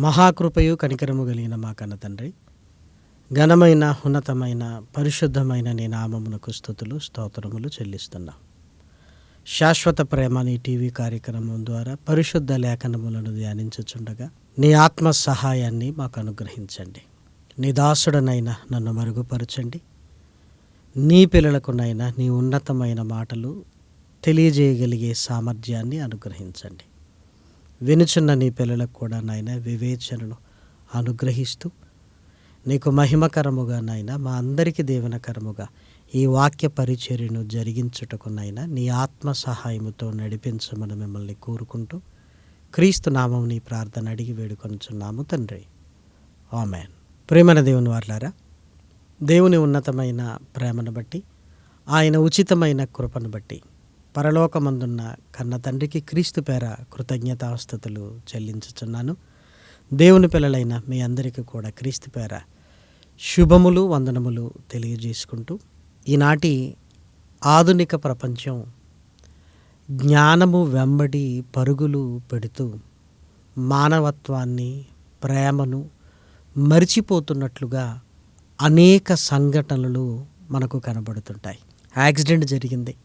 మహాకృపయు కనికరము కలిగిన మా కన్న తండ్రి, ఘనమైన ఉన్నతమైన పరిశుద్ధమైన నీ నామమునకు స్తుతులు స్తోత్రములు చెల్లిస్తున్నాం. శాశ్వత ప్రేమ నీ టీవీ కార్యక్రమం ద్వారా పరిశుద్ధ లేఖనములను ధ్యానించుచుండగా నీ ఆత్మ సహాయాన్ని మాకు అనుగ్రహించండి. నీ దాసుడనైనా నన్ను మరుగుపరచండి. నీ పిల్లలకునైనా నీ ఉన్నతమైన మాటలు తెలియజేయగలిగే సామర్థ్యాన్ని అనుగ్రహించండి. వినుచున్న నీ పిల్లలకు కూడా నాయన వివేచనను అనుగ్రహిస్తూ నీకు మహిమకరముగా నాయన మా అందరికీ దీవెనకరముగా ఈ వాక్య పరిచర్యను జరిగించుటకునైనా నీ ఆత్మ సహాయముతో నడిపించమని మిమ్మల్ని కోరుకుంటూ క్రీస్తు నామం నీ ప్రార్థన అడిగి వేడుకొనుచున్నాము తండ్రి, ఆమేన్. ప్రేమన దేవుని వారలారా, దేవుని ఉన్నతమైన ప్రేమను బట్టి, ఆయన ఉచితమైన కృపను బట్టి పరలోకమందున్న కన్న తండ్రికి క్రీస్తు పేర కృతజ్ఞతాస్తుతులు చెల్లించుచున్నాను. దేవుని పిల్లలైన మీ అందరికీ కూడా క్రీస్తు పేర శుభములు వందనములు తెలియజేసుకుంటూ, ఈనాటి ఆధునిక ప్రపంచం జ్ఞానము వెంబడి పరుగులు పెడుతూ మానవత్వాన్ని, ప్రేమను మరిచిపోతున్నట్లుగా అనేక సంఘటనలు మనకు కనబడుతుంటాయి. యాక్సిడెంట్ జరిగింది,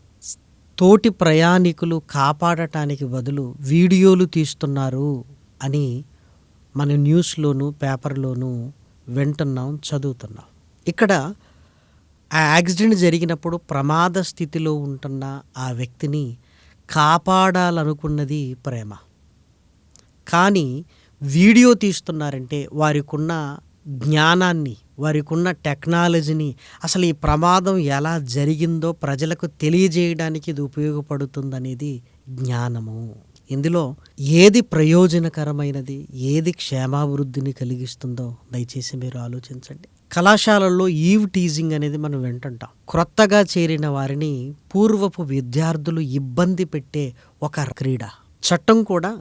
తోటి ప్రయాణికులు కాపాడటానికి బదులు వీడియోలు తీస్తున్నారు అని మన న్యూస్లోను పేపర్లోనూ వింటున్నాం, చదువుతున్నాం. ఇక్కడ ఆ యాక్సిడెంట్ జరిగినప్పుడు ప్రమాద స్థితిలో ఉంటున్న ఆ వ్యక్తిని కాపాడాలనుకున్నది ప్రేమ. కానీ వీడియో తీస్తున్నారంటే వారికున్న జ్ఞానాన్ని, వారికున్న టెక్నాలజీని, అసలు ఈ ప్రమాదం ఎలా జరిగిందో ప్రజలకు తెలియజేయడానికి ఇది ఉపయోగపడుతుందనేది జ్ఞానము. ఇందులో ఏది ప్రయోజనకరమైనది, ఏది క్షేమాభివృద్ధిని కలిగిస్తుందో దయచేసి మీరు ఆలోచించండి. కళాశాలల్లో ఈవ్ టీజింగ్ అనేది మనం వింటుంటాం. క్రొత్తగా చేరిన వారిని పూర్వపు విద్యార్థులు ఇబ్బంది పెట్టే ఒక క్రీడ. చట్టం కూడా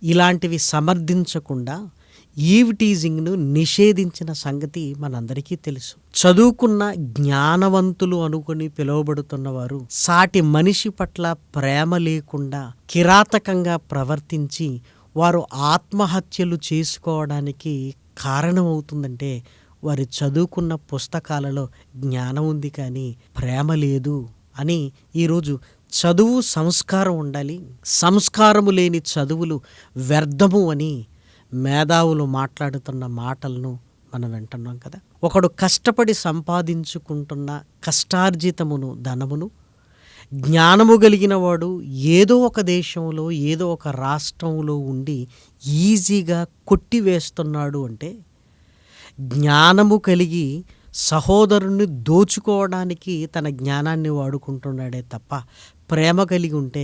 ఇలాంటివి సమర్థించకుండా ఈవ్ టీజింగ్ను నిషేధించిన సంగతి మనందరికీ తెలుసు. చదువుకున్న జ్ఞానవంతులు అనుకుని పిలువబడుతున్న వారు సాటి మనిషి పట్ల ప్రేమ లేకుండా కిరాతకంగా ప్రవర్తించి వారు ఆత్మహత్యలు చేసుకోవడానికి కారణమవుతుందంటే వారు చదువుకున్న పుస్తకాలలో జ్ఞానం ఉంది కానీ ప్రేమ లేదు అని ఈరోజు చదువు సంస్కారం ఉండాలి, సంస్కారము లేని చదువులు వ్యర్థము అని మేధావులు మాట్లాడుతున్న మాటలను మనం వింటున్నాం కదా. ఒకడు కష్టపడి సంపాదించుకుంటున్న కష్టార్జితమును, ధనమును జ్ఞానము కలిగిన వాడు ఏదో ఒక దేశంలో, ఏదో ఒక రాష్ట్రంలో ఉండి ఈజీగా కొట్టివేస్తున్నాడు అంటే జ్ఞానము కలిగి సహోదరుణ్ణి దోచుకోవడానికి తన జ్ఞానాన్ని వాడుకుంటున్నాడే తప్ప ప్రేమ కలిగి ఉంటే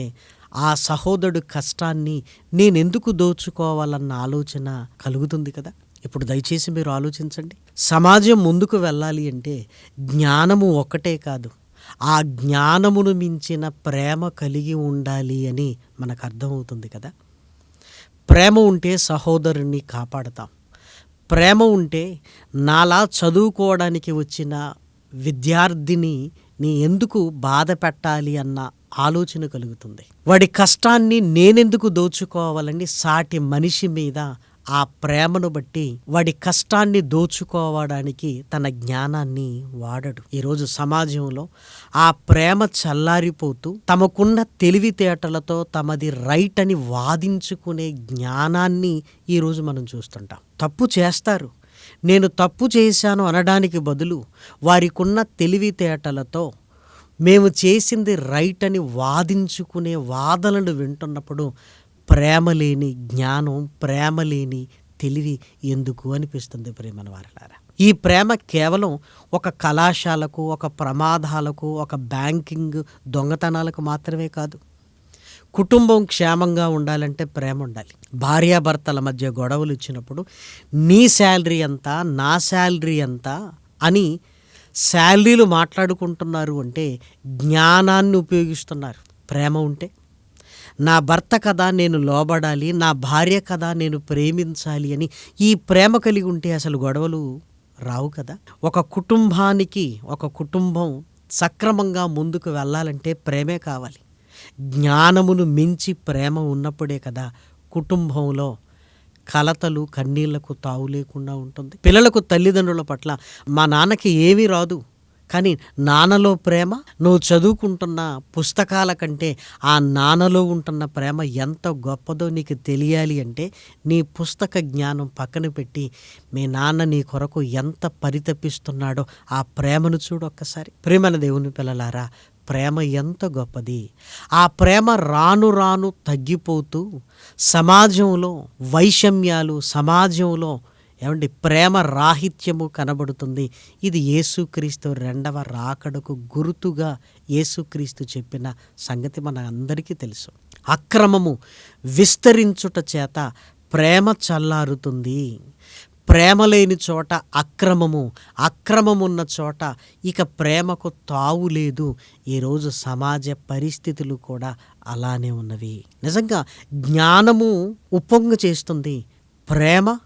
ఆ సహోదరుడు కష్టాన్ని నేనెందుకు దోచుకోవాలన్న ఆలోచన కలుగుతుంది కదా. ఇప్పుడు దయచేసి మీరు ఆలోచించండి. సమాజం ముందుకు వెళ్ళాలి అంటే జ్ఞానము ఒక్కటే కాదు, ఆ జ్ఞానమును మించిన ప్రేమ కలిగి ఉండాలి అని మనకు అర్థమవుతుంది కదా. ప్రేమ ఉంటే సహోదరుణ్ణి కాపాడతాం. ప్రేమ ఉంటే నాలా చదువుకోవడానికి వచ్చిన విద్యార్థిని నీ ఎందుకు బాధ పెట్టాలి అన్న ఆలోచన కలుగుతుంది. వాడి కష్టాన్ని నేనెందుకు దోచుకోవాలని సాటి మనిషి మీద ఆ ప్రేమను బట్టి వాడి కష్టాన్ని దోచుకోవడానికి తన జ్ఞానాన్ని వాడడు. ఈరోజు సమాజంలో ఆ ప్రేమ చల్లారిపోతూ తమకున్న తెలివితేటలతో తమది రైట్ అని వాదించుకునే జ్ఞానాన్ని ఈరోజు మనం చూస్తుంటాం. తప్పు చేస్తారు, నేను తప్పు చేశాను అనడానికి బదులు వారికున్న తెలివితేటలతో మేము చేసింది రైట్ అని వాదించుకునే వాదనలు వింటున్నప్పుడు ప్రేమ లేని జ్ఞానం, ప్రేమ లేని తెలివి ఎందుకు అనిపిస్తుంది ప్రేమన వారలారా. ఈ ప్రేమ కేవలం ఒక కళాశాలకు, ఒక ప్రమాదాలకు, ఒక బ్యాంకింగ్ దొంగతనాలకు మాత్రమే కాదు. కుటుంబం క్షేమంగా ఉండాలంటే ప్రేమ ఉండాలి. భార్యాభర్తల మధ్య గొడవలు ఇచ్చినప్పుడు నీ శాలరీ ఎంత, నా శాలరీ ఎంత అని శాలరీలు మాట్లాడుకుంటున్నారు అంటే జ్ఞానాన్ని ఉపయోగిస్తున్నారు. ప్రేమ ఉంటే నా భర్త కదా నేను లోబడాలి, నా భార్య కదా నేను ప్రేమించాలి అని ఈ ప్రేమ కలిగి ఉంటే అసలు గొడవలు రావు కదా. ఒక కుటుంబం సక్రమంగా ముందుకు వెళ్ళాలంటే ప్రేమే కావాలి. జ్ఞానమును మించి ప్రేమ ఉన్నప్పుడే కదా కుటుంబంలో కలతలు కన్నీళ్లకు తావు లేకుండా ఉంటుంది. పిల్లలకు తల్లిదండ్రుల పట్ల మా నాన్నకి ఏమీ రాదు, కానీ నాన్నలో ప్రేమ నువ్వు చదువుకుంటున్న పుస్తకాల కంటే ఆ నాన్నలో ఉంటున్న ప్రేమ ఎంత గొప్పదో నీకు తెలియాలి అంటే నీ పుస్తక జ్ఞానం పక్కన పెట్టి మీ నాన్న నీ కొరకు ఎంత పరితపిస్తున్నాడో ఆ ప్రేమను చూడు ఒక్కసారి. ప్రేమన దేవుని పిల్లలారా, ప్రేమ ఎంత గొప్పది. ఆ ప్రేమ రాను రాను తగ్గిపోతూ సమాజంలో వైషమ్యాలు, సమాజంలో ప్రేమ రాహిత్యము కనబడుతుంది. ఇది యేసుక్రీస్తు రెండవ రాకడకు గుర్తుగా యేసుక్రీస్తు చెప్పిన సంగతి మన అందరికీ తెలుసు. అక్రమము విస్తరించుట చేత ప్రేమ చల్లారుతుంది. ప్రేమ లేని చోట అక్రమమున్న చోట ఇక ప్రేమకు తావు లేదు. ఈరోజు సమాజ పరిస్థితులు కూడా అలానే ఉన్నవి. నిజంగా జ్ఞానము ఉప్పొంగ చేస్తుంది, ప్రేమ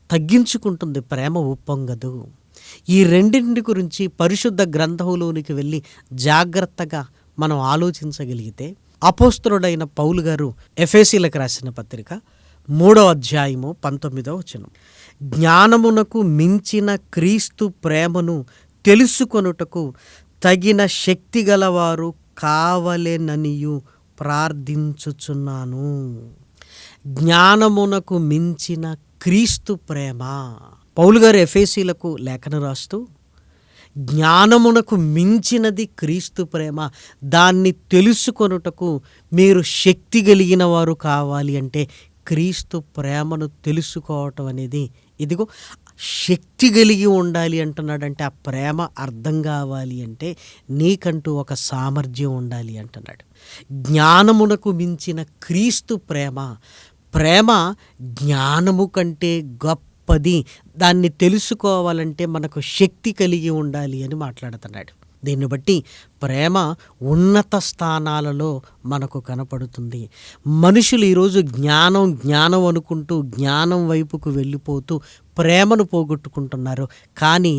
తగ్గించుకుంటుంది, ప్రేమ ఉప్పొంగదు. ఈ రెండింటి గురించి పరిశుద్ధ గ్రంథంలోనికి వెళ్ళి జాగ్రత్తగా మనం ఆలోచించగలిగితే అపోస్తలుడైన పౌలు గారు ఎఫెసీలకు రాసిన పత్రిక 3వ అధ్యాయము 19వ వచనం, జ్ఞానమునకు మించిన క్రీస్తు ప్రేమను తెలుసుకొనుటకు తగిన శక్తి గలవారు కావలెననియు ప్రార్థించుచున్నాను. జ్ఞానమునకు మించిన క్రీస్తు ప్రేమ. పౌలు గారు ఎఫెసీలకు లేఖను రాస్తూ జ్ఞానమునకు మించినది క్రీస్తు ప్రేమ, దాన్ని తెలుసుకొనుటకు మీరు శక్తి కలిగిన వారు కావాలి అంటే క్రీస్తు ప్రేమను తెలుసుకోవటం అనేది ఇదిగో శక్తి కలిగి ఉండాలి అంటున్నాడంటే ఆ ప్రేమ అర్థం కావాలి అంటే నీకంటూ ఒక సామర్థ్యం ఉండాలి అంటున్నాడు. జ్ఞానమునకు మించిన క్రీస్తు ప్రేమ జ్ఞానము కంటే గొప్పది. దాన్ని తెలుసుకోవాలంటే మనకు శక్తి కలిగి ఉండాలి అని మాట్లాడుతున్నాడు. దీన్ని బట్టి ప్రేమ ఉన్నత స్థానాలలో మనకు కనపడుతుంది. మనుషులు ఈరోజు జ్ఞానం అనుకుంటూ జ్ఞానం వైపుకు వెళ్ళిపోతూ ప్రేమను పోగొట్టుకుంటున్నారు. కానీ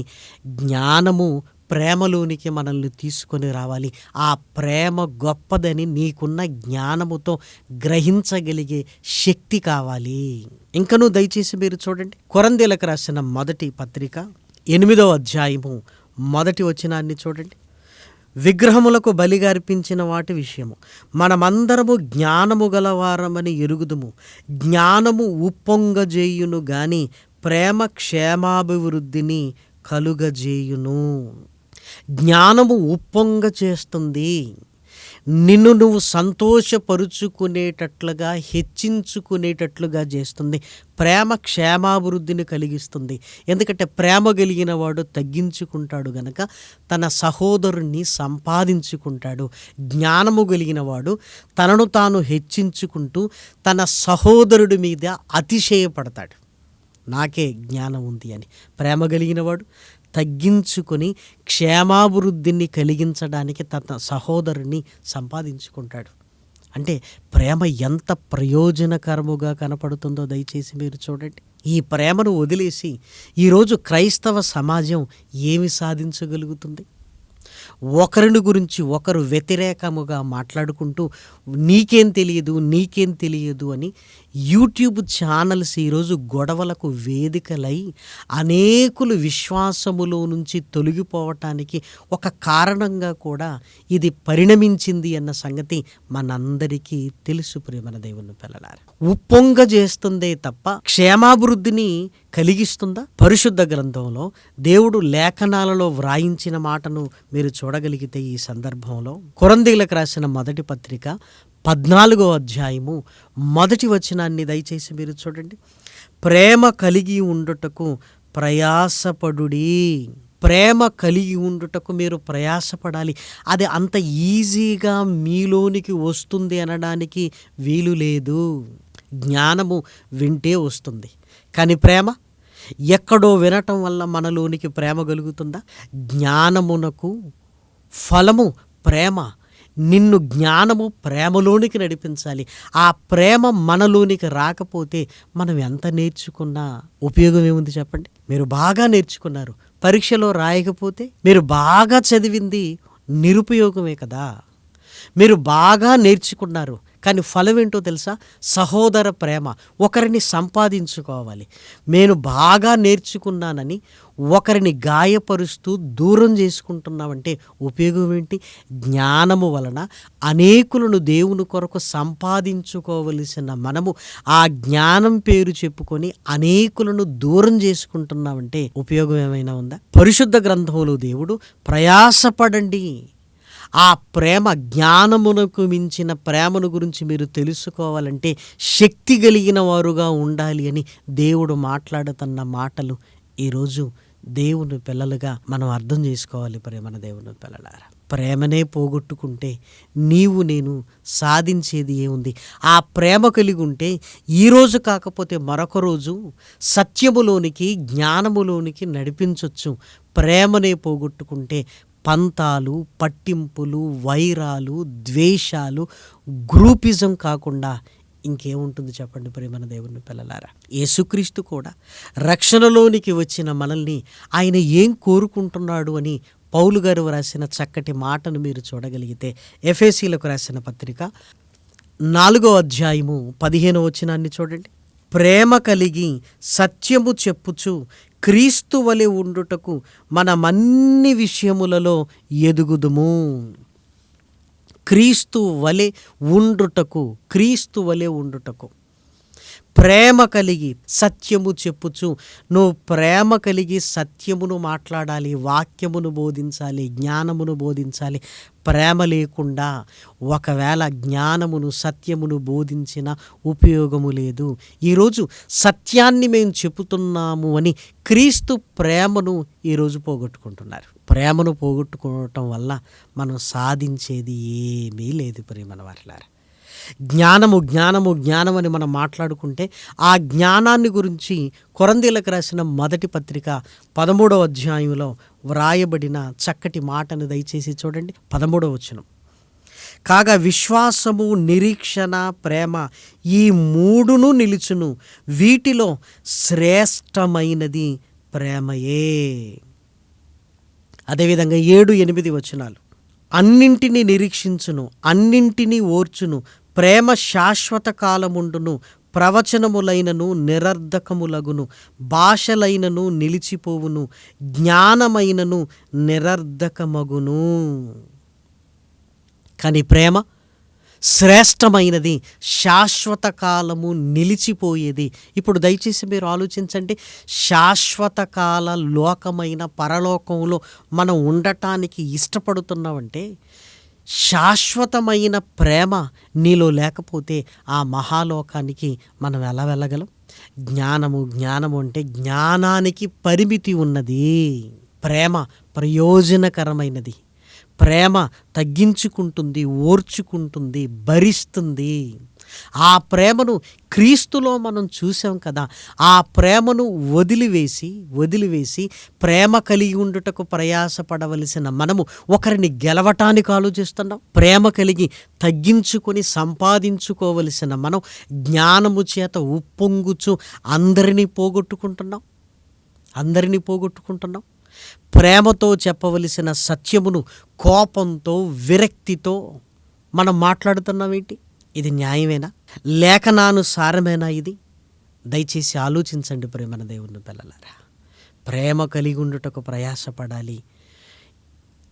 జ్ఞానము ప్రేమలోనికి మనల్ని తీసుకొని రావాలి. ఆ ప్రేమ గొప్పదని నీకున్న జ్ఞానముతో గ్రహించగలిగే శక్తి కావాలి. ఇంకనూ దయచేసి మీరు చూడండి, కొరింథీయులకు రాసిన మొదటి పత్రిక 8వ అధ్యాయము 1వ వచనాన్ని చూడండి. విగ్రహములకు బలిగా అర్పించిన వాటి విషయము మనమందరము జ్ఞానము గలవారమని ఎరుగుదుము. జ్ఞానము ఉప్పొంగజేయును గాని ప్రేమ క్షేమాభివృద్ధిని కలుగజేయును. జ్ఞానము ఉప్పొంగ చేస్తుంది, నిన్ను నువ్వు సంతోషపరుచుకునేటట్లుగా హెచ్చించుకునేటట్లుగా చేస్తుంది. ప్రేమ క్షేమాభివృద్ధిని కలిగిస్తుంది. ఎందుకంటే ప్రేమ కలిగిన వాడు తగ్గించుకుంటాడు గనక తన సహోదరుణ్ణి సంపాదించుకుంటాడు. జ్ఞానము కలిగిన వాడు తనను తాను హెచ్చించుకుంటూ తన సహోదరుడి మీద అతిశయపడతాడు, నాకే జ్ఞానం ఉంది అని. ప్రేమ కలిగిన వాడు తగ్గించుకొని క్షేమాభివృద్ధిని కలిగించడానికి తన సహోదరుని సంపాదించుకుంటాడు. అంటే ప్రేమ ఎంత ప్రయోజనకరముగా కనపడుతుందో దయచేసి మీరు చూడండి. ఈ ప్రేమను వదిలేసి ఈరోజు క్రైస్తవ సమాజం ఏమి సాధించగలుగుతుంది? ఒకరిని గురించి ఒకరు వ్యతిరేకముగా మాట్లాడుకుంటూ నీకేం తెలియదు అని యూట్యూబ్ ఛానల్స్ ఈరోజు గొడవలకు వేదికలై అనేకులు విశ్వాసములో నుంచి తొలగిపోవటానికి ఒక కారణంగా కూడా ఇది పరిణమించింది అన్న సంగతి మనందరికీ తెలుసు. ప్రియమైన దేవుని పిల్లలారా, ఉప్పొంగ చేస్తుందే తప్ప క్షేమాభివృద్ధిని కలిగిస్తుందా? పరిశుద్ధ గ్రంథంలో దేవుడు లేఖనాలలో వ్రాయించిన మాటను మీరు చూడగలిగితే ఈ సందర్భంలో కొరింథీయులకు రాసిన మొదటి పత్రిక 14వ అధ్యాయము 1వ వచనాన్ని దయచేసి మీరు చూడండి. ప్రేమ కలిగి ఉండుటకు ప్రయాసపడుడి. ప్రేమ కలిగి ఉండుటకు మీరు ప్రయాసపడాలి. అది అంత ఈజీగా మీలోనికి వస్తుంది అనడానికి వీలు లేదు. జ్ఞానము వింటే వస్తుంది, కానీ ప్రేమ ఎక్కడో వినటం వల్ల మనలోనికి ప్రేమ కలుగుతుందా? జ్ఞానమునకు ఫలము ప్రేమ. నిన్ను జ్ఞానము ప్రేమలోనికి నడిపించాలి. ఆ ప్రేమ మనలోనికి రాకపోతే మనం ఎంత నేర్చుకున్నా ఉపయోగం ఏముంది చెప్పండి? మీరు బాగా నేర్చుకున్నారు, పరీక్షలో రాయకపోతే మీరు బాగా చదివింది నిరుపయోగమే కదా. మీరు బాగా నేర్చుకున్నారు కానీ ఫలం ఏంటో తెలుసా? సహోదర ప్రేమ. ఒకరిని సంపాదించుకోవాలి. నేను బాగా నేర్చుకున్నానని ఒకరిని గాయపరుస్తూ దూరం చేసుకుంటున్నామంటే ఉపయోగం ఏంటి? జ్ఞానము వలన అనేకులను దేవుని కొరకు సంపాదించుకోవలసిన మనము ఆ జ్ఞానం పేరు చెప్పుకొని అనేకులను దూరం చేసుకుంటున్నామంటే ఉపయోగం ఏమైనా ఉందా? పరిశుద్ధ గ్రంథంలో దేవుడు ప్రయాసపడండి, ఆ ప్రేమ, జ్ఞానమునకు మించిన ప్రేమను గురించి మీరు తెలుసుకోవాలంటే శక్తి కలిగిన వారుగా ఉండాలి అని దేవుడు మాట్లాడుతున్న మాటలు ఈరోజు దేవుని పిల్లలుగా మనం అర్థం చేసుకోవాలి. ప్రేమన దేవుని పిల్లలారా, ప్రేమనే పోగొట్టుకుంటే నీవు నేను సాధించేది ఏముంది? ఆ ప్రేమ కలిగి ఉంటే ఈరోజు కాకపోతే మరొక రోజు సత్యములోనికి, జ్ఞానములోనికి నడిపించవచ్చు. ప్రేమనే పోగొట్టుకుంటే పంతాలు, పట్టింపులు, వైరాలు, ద్వేషాలు, గ్రూపిజం కాకుండా ఇంకేముంటుంది చెప్పండి ప్రియమైన దేవుని పిల్లలారా? యేసుక్రీస్తు కూడా రక్షణలోనికి వచ్చిన మనల్ని ఆయన ఏం కోరుకుంటున్నాడు అని పౌలు గారు రాసిన చక్కటి మాటను మీరు చూడగలిగితే, ఎఫెసీలకు రాసిన పత్రిక 4వ అధ్యాయము 15వ వచనాన్ని చూడండి. ప్రేమ కలిగి సత్యము చెప్పుచు క్రీస్తు వలె ఉండుటకు మనమన్ని విషయములలో ఎదుగుదుము. క్రీస్తు వలె ఉండుటకు, క్రీస్తు వలె ఉండుటకు ప్రేమ కలిగి సత్యము చెప్పుచు. నువ్వు ప్రేమ కలిగి సత్యమును మాట్లాడాలి, వాక్యమును బోధించాలి, జ్ఞానమును బోధించాలి. ప్రేమ లేకుండా ఒకవేళ జ్ఞానమును, సత్యమును బోధించిన ఉపయోగము లేదు. ఈరోజు సత్యాన్ని మేము చెబుతున్నాము అని క్రీస్తు ప్రేమను ఈరోజు పోగొట్టుకుంటున్నారు. ప్రేమను పోగొట్టుకోవటం వల్ల మనం సాధించేది ఏమీ లేదు ప్రియమైన వారలారా. జ్ఞానము జ్ఞానము జ్ఞానం అని మనం మాట్లాడుకుంటే ఆ జ్ఞానాన్ని గురించి కొరంథీయులకు రాసిన మొదటి పత్రిక 13వ అధ్యాయంలో వ్రాయబడిన చక్కటి మాటను దయచేసి చూడండి. 13వ వచనం. కాగా విశ్వాసము, నిరీక్షణ, ప్రేమ ఈ మూడును నిలుచును, వీటిలో శ్రేష్టమైనది ప్రేమయే. అదేవిధంగా 7-8 వచనాలు. అన్నింటినీ నిరీక్షించును, అన్నింటినీ ఓర్చును, ప్రేమ శాశ్వత కాలముండును, ప్రవచనములైనను నిరర్ధకములగును, భాషలైనను నిలిచిపోవును, జ్ఞానమైనను నిరర్ధకమగును. కానీ ప్రేమ శ్రేష్టమైనది, శాశ్వత కాలము నిలిచిపోయేది. ఇప్పుడు దయచేసి మీరు ఆలోచించండి. శాశ్వత కాల లోకమైన పరలోకంలో మనం ఉండటానికి ఇష్టపడుతున్నామంటే, శాశ్వతమైన ప్రేమ నీలో లేకపోతే ఆ మహాలోకానికి మనం ఎలా వెళ్ళగలం? జ్ఞానము జ్ఞానము అంటే జ్ఞానానికి పరిమితి ఉన్నది. ప్రేమ ప్రయోజనకరమైనది. ప్రేమ తగ్గించుకుంటుంది, ఓర్చుకుంటుంది, భరిస్తుంది. ఆ ప్రేమను క్రీస్తులో మనం చూసాం కదా. ఆ ప్రేమను వదిలివేసి ప్రేమ కలిగి ఉండుటకు ప్రయాసపడవలసిన మనము ఒకరిని గెలవటానికి ఆలోచిస్తున్నాం. ప్రేమ కలిగి తగ్గించుకొని సంపాదించుకోవలసిన మనం జ్ఞానము చేత ఉప్పొంగుచు అందరినీ పోగొట్టుకుంటున్నాం. ప్రేమతో చెప్పవలసిన సత్యమును కోపంతో, విరక్తితో మనం మాట్లాడుతున్నామేంటి? ఇది న్యాయమేనా? లేఖనానుసారమేనా ఇది? దయచేసి ఆలోచించండి ప్రేమన దేవుని పిల్లలారా. ప్రేమ కలిగి ఉండుటకు ప్రయాసపడాలి.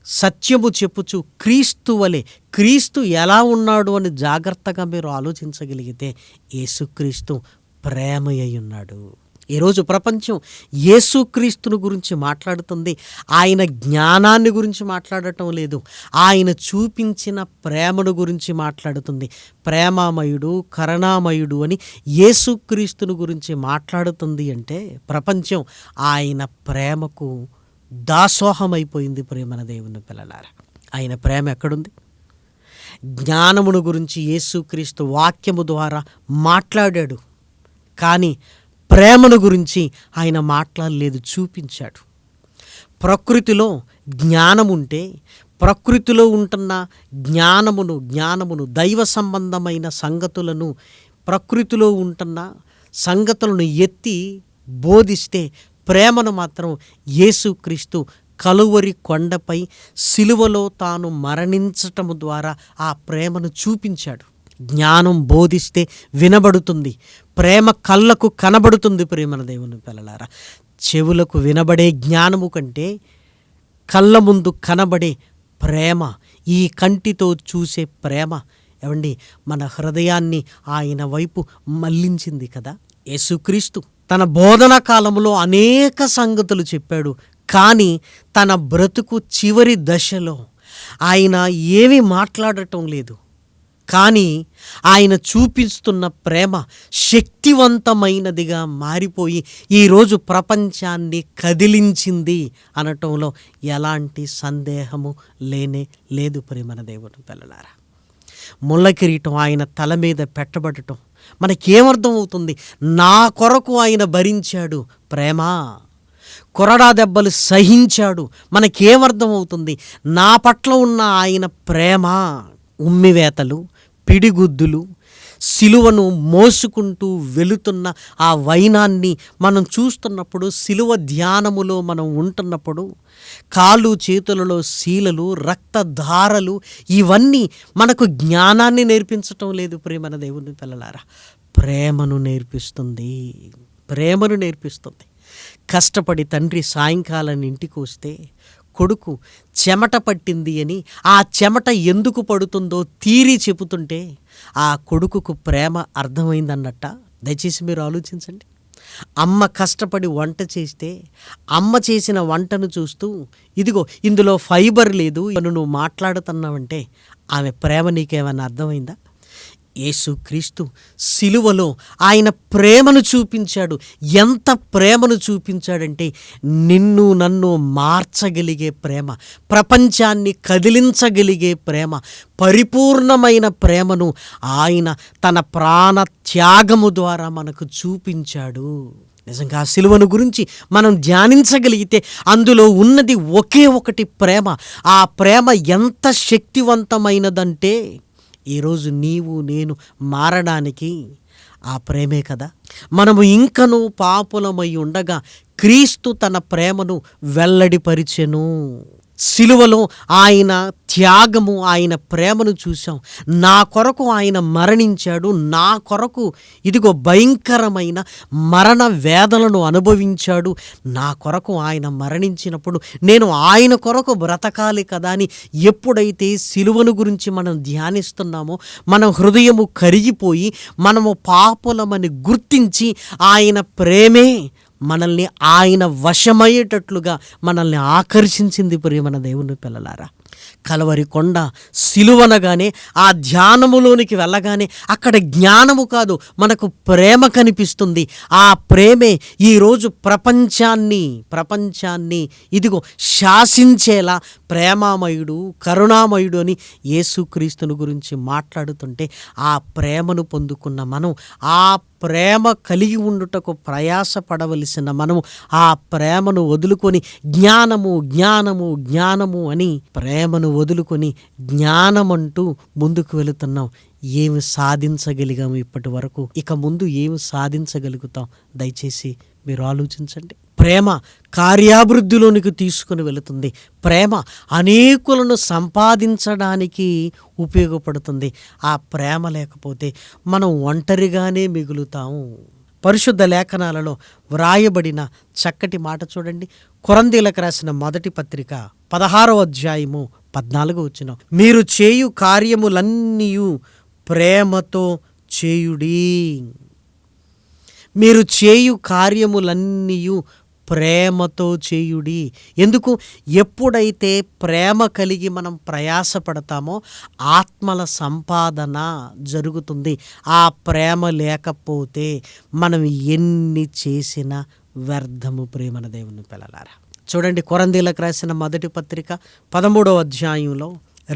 సత్యము చెప్పుచు క్రీస్తు వలె, క్రీస్తు ఎలా ఉన్నాడు అని జాగ్రత్తగా మీరు ఆలోచించగలిగితే యేసుక్రీస్తు ప్రేమయ్య ఉన్నాడు. ఈరోజు ప్రపంచం యేసుక్రీస్తుని గురించి మాట్లాడుతుంది. ఆయన జ్ఞానాన్ని గురించి మాట్లాడటం లేదు. ఆయన చూపించిన ప్రేమను గురించి మాట్లాడుతుంది. ప్రేమామయుడు, కరుణామయుడు అని యేసుక్రీస్తుని గురించి మాట్లాడుతుంది. అంటే ప్రపంచం ఆయన ప్రేమకు దాసోహమైపోయింది. ప్రేమన దేవుని పిల్లలారా, ఆయన ప్రేమ ఎక్కడుంది? జ్ఞానమును గురించి యేసుక్రీస్తు వాక్యము ద్వారా మాట్లాడాడు, కానీ ప్రేమను గురించి ఆయన మాట్లాడలేదు, చూపించాడు. ప్రకృతిలో జ్ఞానముంటే ప్రకృతిలో ఉంటున్న జ్ఞానమును దైవ సంబంధమైన సంగతులను, ప్రకృతిలో ఉంటున్న సంగతులను ఎత్తి బోధిస్తే, ప్రేమను మాత్రం యేసుక్రీస్తు కలువరి కొండపై సిలువలో తాను మరణించటము ద్వారా ఆ ప్రేమను చూపించాడు. జ్ఞానం బోధిస్తే వినబడుతుంది, ప్రేమ కళ్ళకు కనబడుతుంది. ప్రేమన దేవుని పిల్లలారా, చెవులకు వినబడే జ్ఞానము కంటే కళ్ళ ముందు కనబడే ప్రేమ, ఈ కంటితో చూసే ప్రేమ ఏమండి మన హృదయాన్ని ఆయన వైపు మళ్లించింది కదా. యేసుక్రీస్తు తన బోధన కాలంలో అనేక సంగతులు చెప్పాడు. కానీ తన బ్రతుకు చివరి దశలో ఆయన ఏమీ మాట్లాడటం లేదు. కానీ ఆయన చూపిస్తున్న ప్రేమ శక్తివంతమైనదిగా మారిపోయి ఈరోజు ప్రపంచాన్ని కదిలించింది అనటంలో ఎలాంటి సందేహము లేనే లేదు. ప్రేమన దేవుని పిల్లలారా, ముళ్ళ కిరీటం ఆయన తల మీద పెట్టబడటం మనకేమర్థం అవుతుంది? నా కొరకు ఆయన భరించాడు ప్రేమ. కొరడా దెబ్బలు సహించాడు, మనకేమర్థం అవుతుంది? నా పట్ల ఉన్న ఆయన ప్రేమ. ఉమ్మివేతలు, పిడిగుద్దులు, సిలువను మోసుకుంటూ వెళుతున్న ఆ వైనాన్ని మనం చూస్తున్నప్పుడు, సిలువ ధ్యానములో మనం ఉంటున్నప్పుడు కాళ్ళు చేతులలో శీలలు, రక్తధారలు, ఇవన్నీ మనకు జ్ఞానాన్ని నేర్పించటం లేదు. ప్రేమన దేవుని పిల్లలారా, ప్రేమను నేర్పిస్తుంది, ప్రేమను నేర్పిస్తుంది. కష్టపడి తండ్రి సాయంకాలం ఇంటికి వస్తే కొడుకు చెమట పట్టింది అని ఆ చెమట ఎందుకు పడుతుందో తీరి చెబుతుంటే ఆ కొడుకుకు ప్రేమ అర్థమైందన్నట్ట. దయచేసి మీరు ఆలోచించండి. అమ్మ కష్టపడి వంట చేస్తే అమ్మ చేసిన వంటను చూస్తూ, ఇదిగో ఇందులో ఫైబర్ లేదు, నువ్వు మాట్లాడుతున్నావంటే ఆమె ప్రేమ నీకేమైనా అర్థమైందా? యేసుక్రీస్తు సిలువలో ఆయన ప్రేమను చూపించాడు. ఎంత ప్రేమను చూపించాడంటే, నిన్ను నన్ను మార్చగలిగే ప్రేమ, ప్రపంచాన్ని కదిలించగలిగే ప్రేమ, పరిపూర్ణమైన ప్రేమను ఆయన తన ప్రాణ త్యాగము ద్వారా మనకు చూపించాడు. నిజంగా ఆ సిలువను గురించి మనం ధ్యానించగలిగితే అందులో ఉన్నది ఒకే ఒకటి ప్రేమ. ఆ ప్రేమ ఎంత శక్తివంతమైనదంటే, ఈరోజు నీవు నేను మారడానికి ఆ ప్రేమే కదా. మనము ఇంకనూ పాపులమై ఉండగా క్రీస్తు తన ప్రేమను వెల్లడిపరిచెను. సిలువలో ఆయన త్యాగము, ఆయన ప్రేమను చూసాం. నా కొరకు ఆయన మరణించాడు, నా కొరకు ఇదిగో భయంకరమైన మరణ వేదనను అనుభవించాడు. నా కొరకు ఆయన మరణించినప్పుడు నేను ఆయన కొరకు బ్రతకాలి కదా అని ఎప్పుడైతే సిలువను గురించి మనం ధ్యానిస్తున్నామో, మన హృదయము కరిగిపోయి మనము పాపులమని గుర్తించి ఆయన ప్రేమే మనల్ని ఆయన వశమయ్యేటట్లుగా మనల్ని ఆకర్షించింది. ప్రియమైన దేవుని పిల్లలారా, కలవరి కొండ సిలువనగానే ఆ ధ్యానములోనికి వెళ్ళగానే అక్కడ జ్ఞానము కాదు, మనకు ప్రేమ కనిపిస్తుంది. ఆ ప్రేమే ఈరోజు ప్రపంచాన్ని ఇదిగో శాసించేలా ప్రేమామయుడు, కరుణామయుడు అని యేసుక్రీస్తుని గురించి మాట్లాడుతుంటే, ఆ ప్రేమను పొందుకున్న మనం, ఆ ప్రేమ కలిగి ఉండుటకు ప్రయాసపడవలసిన మనము ఆ ప్రేమను వదులుకొని జ్ఞానము జ్ఞానము జ్ఞానము అని ప్రేమను వదులుకొని జ్ఞానమంటూ ముందుకు వెళుతున్నాం. ఏమి సాధించగలిగాము ఇప్పటి వరకు? ఇక ముందు ఏమి సాధించగలుగుతాం? దయచేసి మీరు ఆలోచించండి. ప్రేమ కార్యాభివృద్ధిలోనికి తీసుకుని వెళుతుంది. ప్రేమ అనేకులను సంపాదించడానికి ఉపయోగపడుతుంది. ఆ ప్రేమ లేకపోతే మనం ఒంటరిగానే మిగులుతాము. పరిశుద్ధ లేఖనాలలో వ్రాయబడిన చక్కటి మాట చూడండి. కొరంథీయులకు రాసిన మొదటి పత్రిక 16వ అధ్యాయము 14వ వచనం, మీరు చేయు కార్యములన్నీయు ప్రేమతో చేయుడి. మీరు చేయు కార్యములన్నీయు ప్రేమతో చేయుడి. ఎందుకు? ఎప్పుడైతే ప్రేమ కలిగి మనం ప్రయాసపడతామో ఆత్మల సంపాదన జరుగుతుంది. ఆ ప్రేమ లేకపోతే మనం ఎన్ని చేసినా వ్యర్థము. ప్రేమన దేవుని పిల్లలారా, చూడండి కొరంథీయులకు రాసిన మొదటి పత్రిక 13వ అధ్యాయంలో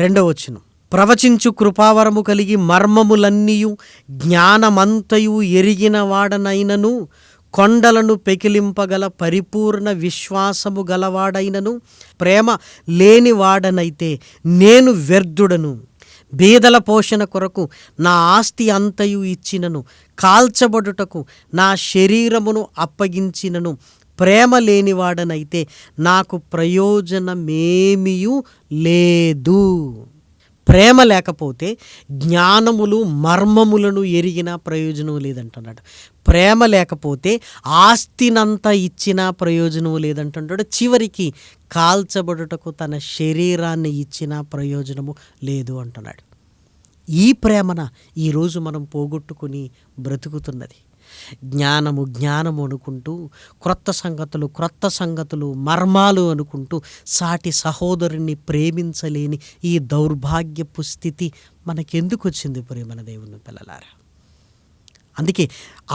2వ వచనం, ప్రవచించు కృపావరము కలిగి మర్మములన్నీయు జ్ఞానమంతయు ఎరిగిన వాడనైనను, కొండలను పెకిలింపగల పరిపూర్ణ విశ్వాసము గలవాడైనను, ప్రేమ లేనివాడనైతే నేను వ్యర్థుడను. బీదల పోషణ కొరకు నా ఆస్తి అంతయు ఇచ్చినను, కాల్చబడుటకు నా శరీరమును అప్పగించినను, ప్రేమ లేనివాడనైతే నాకు ప్రయోజనమేమియూ లేదు. ప్రేమ లేకపోతే జ్ఞానములు మర్మములను ఎరిగినా ప్రయోజనం లేదంటున్నాడు. ప్రేమ లేకపోతే ఆస్తినంతా ఇచ్చినా ప్రయోజనం లేదంటున్నాడు. చివరికి కాల్చబడుటకు తన శరీరాన్ని ఇచ్చినా ప్రయోజనము లేదు అంటున్నాడు. ఈ ప్రేమన ఈరోజు మనం పోగొట్టుకుని బ్రతుకుతున్నది. జ్ఞానము జ్ఞానము అనుకుంటూ క్రొత్త సంగతులు మర్మాలు అనుకుంటూ సాటి సహోదరుని ప్రేమించలేని ఈ దౌర్భాగ్యపు స్థితి మనకెందుకు వచ్చింది ప్రేమన దేవుని పిల్లలారా? అందుకే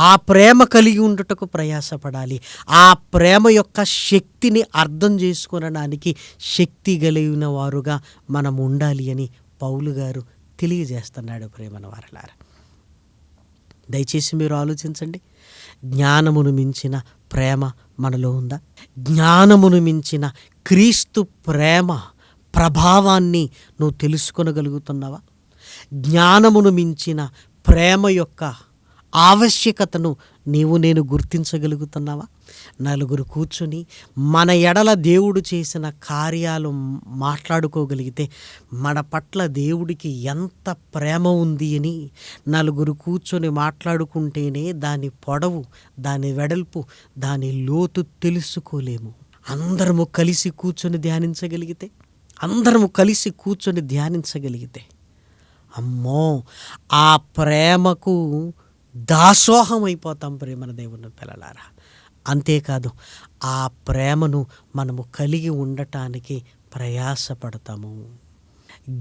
ఆ ప్రేమ కలిగి ఉండుటకు ప్రయాసపడాలి. ఆ ప్రేమ యొక్క శక్తిని అర్థం చేసుకొనడానికి శక్తి కలిగిన వారుగా మనం ఉండాలి అని పౌలు గారు తెలియజేస్తున్నాడు. ప్రేమన వారలారా, దయచేసి మీరు ఆలోచించండి. జ్ఞానమును మించిన ప్రేమ మనలో ఉందా? జ్ఞానమును మించిన క్రీస్తు ప్రేమ ప్రభావాన్ని నువ్వు తెలుసుకొనగలుగుతున్నావా? జ్ఞానమును మించిన ప్రేమ యొక్క ఆవశ్యకతను నేను గుర్తించగలుగుతున్నావా? నలుగురు కూర్చుని మన ఎడల దేవుడు చేసిన కార్యాలు మాట్లాడుకోగలిగితే మన పట్ల దేవుడికి ఎంత ప్రేమ ఉంది అని నలుగురు కూర్చొని మాట్లాడుకుంటేనే దాని పొడవు, దాని వెడల్పు, దాని లోతు తెలుసుకోలేము. అందరము కలిసి కూర్చొని ధ్యానించగలిగితే అమ్మో, ఆ ప్రేమకు దాసోహం అయిపోతాం ప్రేమన దేవుని పిల్లలారా. అంతేకాదు, ఆ ప్రేమను మనము కలిగి ఉండటానికి ప్రయాసపడతాము.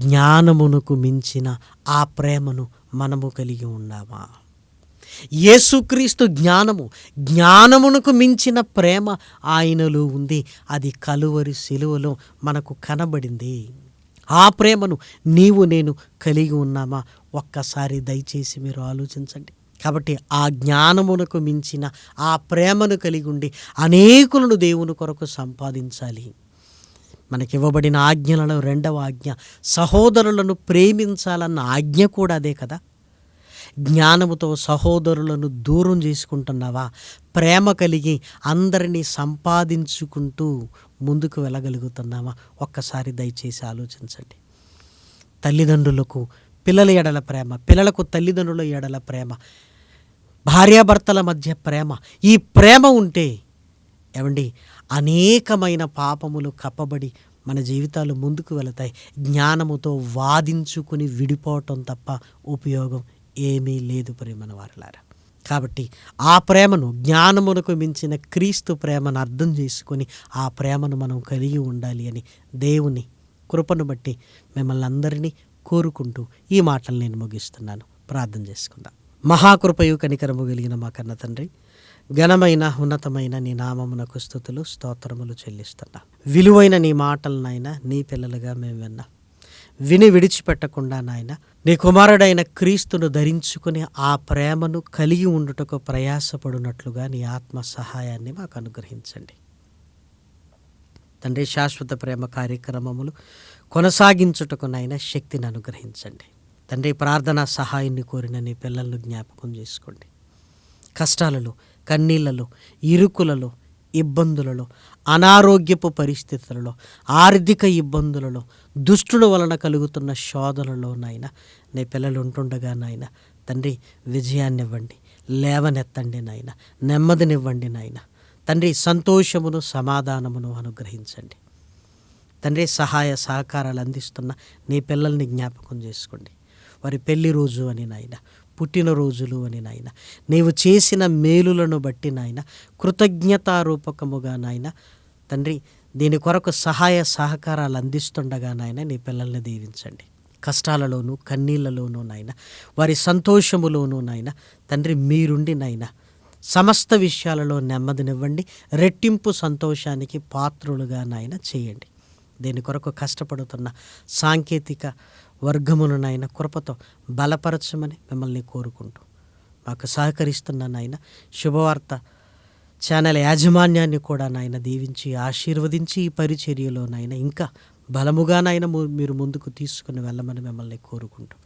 జ్ఞానమునకు మించిన ఆ ప్రేమను మనము కలిగి ఉన్నామా? యేసుక్రీస్తు జ్ఞానమునకు మించిన ప్రేమ ఆయనలో ఉంది. అది కలువరి శిలువలో మనకు కనబడింది. ఆ ప్రేమను నేను కలిగి ఉన్నామా? ఒక్కసారి దయచేసి మీరు ఆలోచించండి. కాబట్టి ఆ జ్ఞానమునకు మించిన ఆ ప్రేమను కలిగి ఉండి అనేకులను దేవుని కొరకు సంపాదించాలి. మనకివ్వబడిన ఆజ్ఞలలో 2వ ఆజ్ఞ సహోదరులను ప్రేమించాలన్న ఆజ్ఞ కూడా అదే కదా. జ్ఞానముతో సహోదరులను దూరం చేసుకుంటున్నావా? ప్రేమ కలిగి అందరినీ సంపాదించుకుంటూ ముందుకు వెళ్ళగలుగుతున్నావా? ఒక్కసారి దయచేసి ఆలోచించండి. తల్లిదండ్రులకు పిల్లల ఎడల ప్రేమ, పిల్లలకు తల్లిదండ్రుల ఎడల ప్రేమ, భార్యాభర్తల మధ్య ప్రేమ, ఈ ప్రేమ ఉంటే అనేకమైన పాపములు కప్పబడి మన జీవితాలు ముందుకు వెళతాయి. జ్ఞానముతో వాదించుకుని విడిపోవటం తప్ప ఉపయోగం ఏమీ లేదు ప్రేమన వారలారా. కాబట్టి ఆ ప్రేమను, జ్ఞానమునకు మించిన క్రీస్తు ప్రేమను అర్థం చేసుకొని ఆ ప్రేమను మనం కలిగి ఉండాలి అని దేవుని కృపను బట్టి మిమ్మల్ని అందరినీ కోరుకుంటూ ఈ మాటలు నేను ముగిస్తున్నాను. ప్రార్థన చేసుకుందాం. మహాకృపయు కనికరము కలిగిన మా కన్న తండ్రి, ఘనమైన ఉన్నతమైన నీ నామమునకు స్తుతులు స్తోత్రములు చెల్లిస్తున్నా. విలువైన నీ మాటలు నాయన నీ పిల్లలుగా మేము విన్నాం. విని విడిచిపెట్టకుండా నాయన నీ కుమారుడైన క్రీస్తును ధరించుకుని ఆ ప్రేమను కలిగి ఉండుటకు ప్రయాసపడినట్లుగా నీ ఆత్మ సహాయాన్ని మాకు అనుగ్రహించండి తండ్రి. శాశ్వత ప్రేమ కార్యక్రమములు కొనసాగించుటకు నాయన శక్తిని అనుగ్రహించండి తండ్రి. ప్రార్థనా సహాయాన్ని కోరిన నీ పిల్లలను జ్ఞాపకం చేసుకోండి. కష్టాలలో, కన్నీళ్లలో, ఇరుకులలో, ఇబ్బందులలో, అనారోగ్యపు పరిస్థితులలో, ఆర్థిక ఇబ్బందులలో, దుష్టుల వలన కలుగుతున్న శోధనలో నాయన నీ పిల్లలు ఉంటుండగా నాయన తండ్రి విజయాన్ని ఇవ్వండి, లేవనెత్తండి నాయన, నెమ్మదినివ్వండి నాయన తండ్రి. సంతోషమును సమాధానమును అనుగ్రహించండి తండ్రి. సహాయ సహకారాలు అందిస్తున్న నీ పిల్లల్ని జ్ఞాపకం చేసుకోండి. వారి పెళ్లి రోజు అని నాయన, పుట్టినరోజులు అని నాయన, నీవు చేసిన మేలులను బట్టి నాయన కృతజ్ఞతారూపకముగా నాయన తండ్రి దీని కొరకు సహాయ సహకారాలు అందిస్తుండగా నాయన నీ పిల్లల్ని దీవించండి. కష్టాలలోనూ కన్నీళ్లలోనూ నాయన, వారి సంతోషములోనూ నాయన తండ్రి మీరుండి నాయన సమస్త విషయాలలో నెమ్మదినివ్వండి. రెట్టింపు సంతోషానికి పాత్రులుగా నాయన చేయండి. దీని కొరకు కష్టపడుతున్న సాంకేతిక వర్గమును నాయన కృపతో బలపరచమని మిమ్మల్ని కోరుకుంటూ మాకు సహకరిస్తున్న నాయన శుభవార్త ఛానల్ యాజమాన్యాన్ని కూడా నాయన దీవించి ఆశీర్వదించి ఈ పరిచర్యలో నాయన ఇంకా బలముగా నాయన మీరు ముందుకు తీసుకుని వెళ్ళమని మిమ్మల్ని కోరుకుంటూ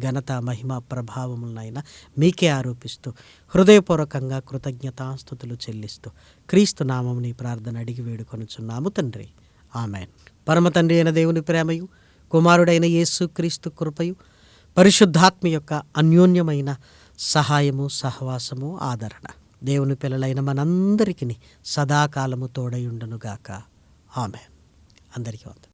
ఘనత మహిమ ప్రభావములనైనా మీకే ఆరోపిస్తూ హృదయపూర్వకంగా కృతజ్ఞతాస్తుతులు చెల్లిస్తూ క్రీస్తు నామముని ప్రార్థన అడిగి వేడుకొనుచున్నాము తండ్రి. ఆమెన్. పరమ తండ్రి అయిన దేవుని ప్రేమయు కుమారుడైన యేసుక్రీస్తు కృపయు పరిశుద్ధాత్మ యొక్క అన్యోన్యమైన సహాయము, సహవాసము, ఆదరణ దేవుని పిల్లలైన మనందరికీ సదాకాలము తోడయుండునుగాక. ఆమేన్. అందరికీ వందనాలు.